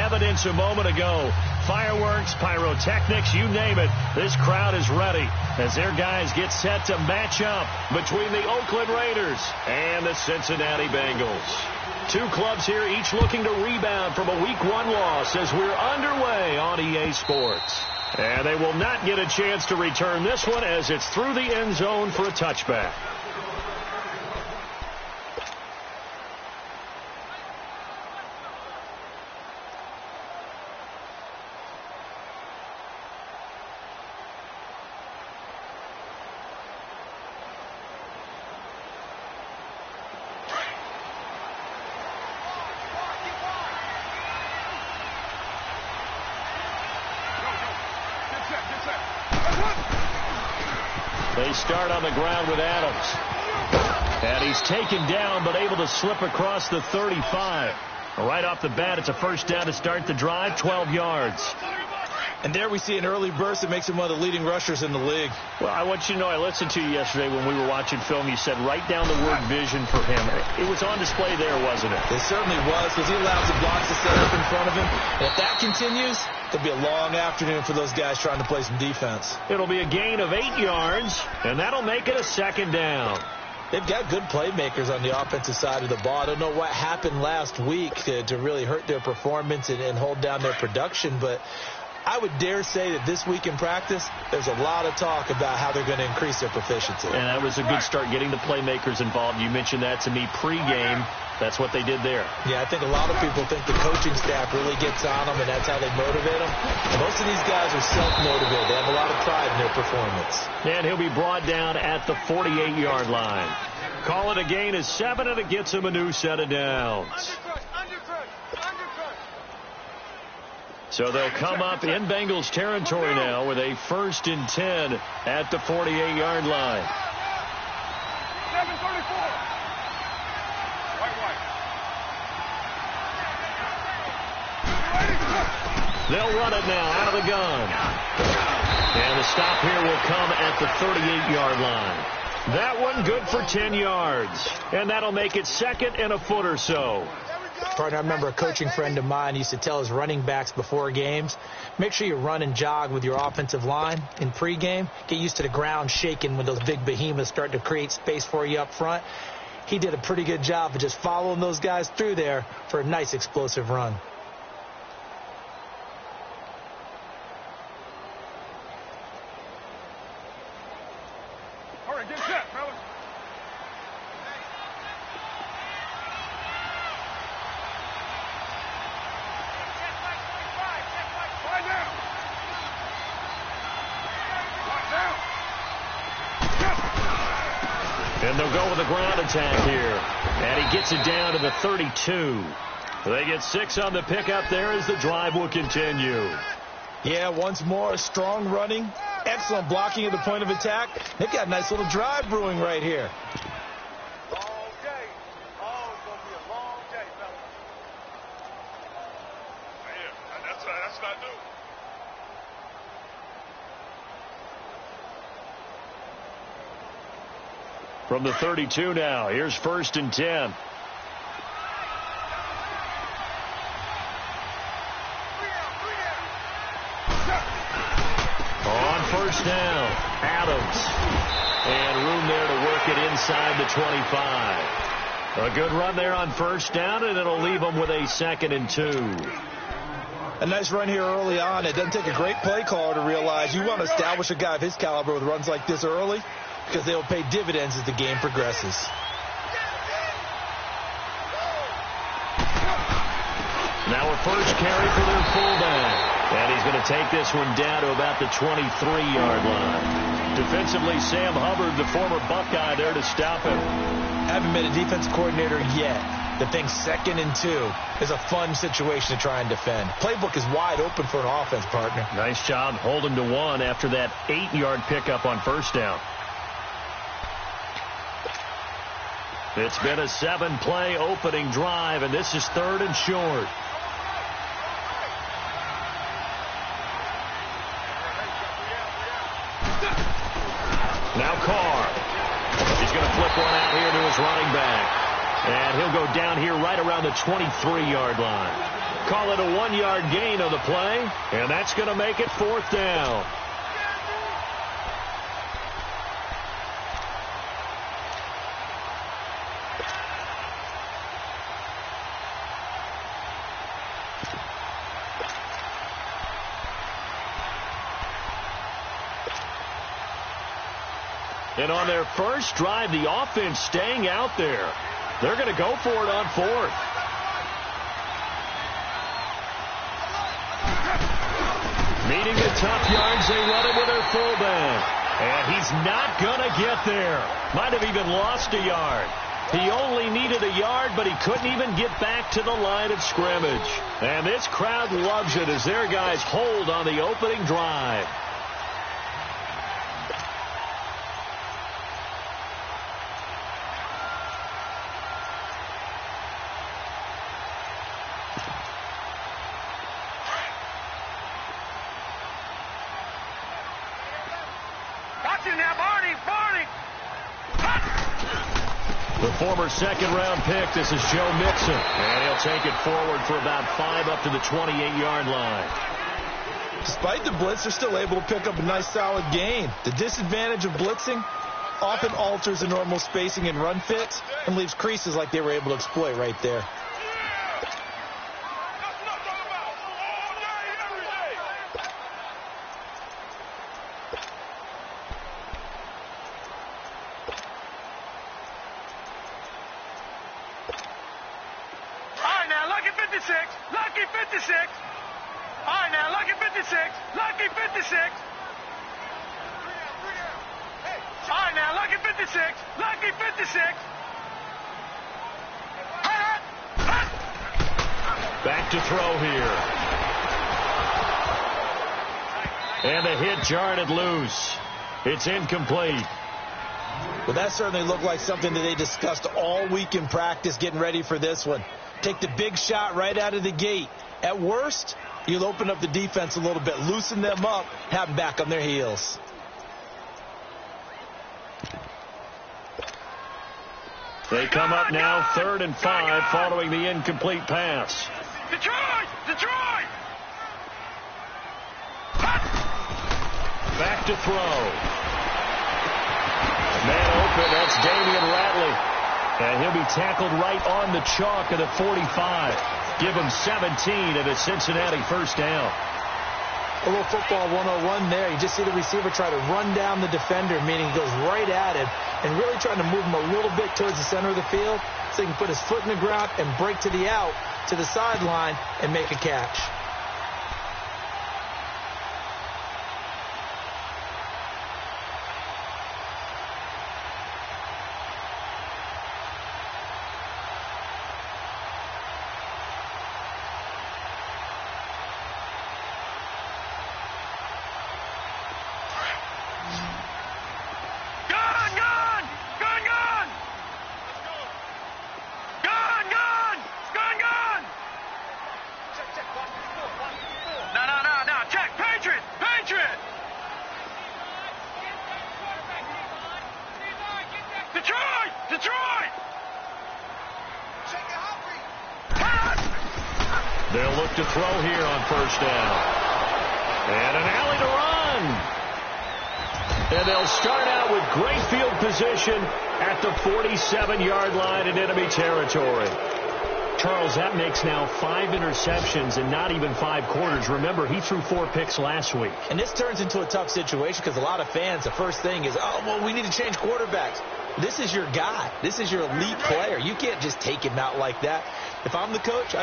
evidence a moment ago. Fireworks, pyrotechnics, you name it. This crowd is ready as their guys get set to match up between the Oakland Raiders and the Cincinnati Bengals. Two clubs here, each looking to rebound from a Week 1 loss as we're underway on EA Sports. And they will not get a chance to return this one as it's through the end zone for a touchback. They start on the ground with Adams. And he's taken down but able to slip across the 35. Right off the bat, it's a first down to start the drive, 12 yards. And there we see an early burst that makes him one of the leading rushers in the league. Well, I want you to know, I listened to you yesterday when we were watching film. You said write down the word vision for him. It was on display there, wasn't it? It certainly was, because he allows the blocks to set up in front of him. And if that continues, it'll be a long afternoon for those guys trying to play some defense. It'll be a gain of 8 yards, and that'll make it a second down. They've got good playmakers on the offensive side of the ball. I don't know what happened last week to really hurt their performance and hold down their production, but I would dare say that this week in practice, there's a lot of talk about how they're going to increase their proficiency. And that was a good start, getting the playmakers involved. You mentioned that to me pregame. That's what they did there. Yeah, I think a lot of people think the coaching staff really gets on them, and that's how they motivate them. And most of these guys are self-motivated. They have a lot of pride in their performance. And he'll be brought down at the 48-yard line. Call it a gain of 7, and it gets him a new set of downs. So they'll come up in Bengals territory now with a 1st and 10 at the 48-yard line. 7:34. They'll run it now out of the gun. And the stop here will come at the 38-yard line. That one good for 10 yards. And that'll make it 2nd and a foot or so. Partner, I remember a coaching friend of mine used to tell his running backs before games, make sure you run and jog with your offensive line in pregame. Get used to the ground shaking when those big behemoths start to create space for you up front. He did a pretty good job of just following those guys through there for a nice explosive run. All right, get set, fellas. And they'll go with a ground attack here. And he gets it down to the 32. They get 6 on the pickup there as the drive will continue. Yeah, once more, strong running, excellent blocking at the point of attack. They've got a nice little drive brewing right here. Long day. Oh, it's going to be a long day, fellas. Yeah, that's what I do. From the 32 now, here's 1st and 10. On 1st down, Adams. And room there to work it inside the 25. A good run there on 1st down, and it'll leave them with a 2nd and 2. A nice run here early on. It doesn't take a great play caller to realize you want to establish a guy of his caliber with runs like this early, because they will pay dividends as the game progresses. Now a first carry for their fullback. And he's going to take this one down to about the 23-yard line. Defensively, Sam Hubbard, the former Buckeye, there to stop him. Haven't been a defense coordinator yet. The thing 2nd and 2 is a fun situation to try and defend. Playbook is wide open for an offense, partner. Nice job holding to 1 after that 8-yard pickup on 1st down. It's been a 7-play opening drive, and this is 3rd and short. Now Carr. He's going to flip one out here to his running back. And he'll go down here right around the 23-yard line. Call it a 1-yard gain on the play, and that's going to make it 4th down. And on their first drive, the offense staying out there. They're going to go for it on 4th. Needing the tough yards, they run it with their fullback. And he's not going to get there. Might have even lost a yard. He only needed a yard, but he couldn't even get back to the line of scrimmage. And this crowd loves it as their guys hold on the opening drive. The former second-round pick, this is Joe Mixon. And he'll take it forward for about 5 up to the 28-yard line. Despite the blitz, they're still able to pick up a nice, solid gain. The disadvantage of blitzing often alters the normal spacing and run fits and leaves creases like they were able to exploit right there. Lucky 56. All right, now, lucky 56. Lucky 56. All right, now, lucky 56. Lucky 56. Back to throw here. And the hit jarred it loose. It's incomplete. Well, that certainly looked like something that they discussed all week in practice getting ready for this one. Take the big shot right out of the gate. At worst, you'll open up the defense a little bit, loosen them up, have them back on their heels. They come up now 3rd and 5 following the incomplete pass. Detroit! Detroit! Back to throw. Man open, that's Damian Ratley. And he'll be tackled right on the chalk of the 45. Give him 17 and a Cincinnati first down. A little football 101 there. You just see the receiver try to run down the defender, meaning he goes right at him and really trying to move him a little bit towards the center of the field so he can put his foot in the ground and break to the out, to the sideline, and make a catch. They'll look to throw here on first down. And an alley to run. And they'll start out with great field position at the 47-yard line in enemy territory. Charles, that makes now 5 interceptions in not even 5 quarters. Remember, he threw 4 picks last week. And this turns into a tough situation because a lot of fans, the first thing is, oh, well, we need to change quarterbacks. This is your guy. This is your elite player. You can't just take him out like that. If I'm the coach,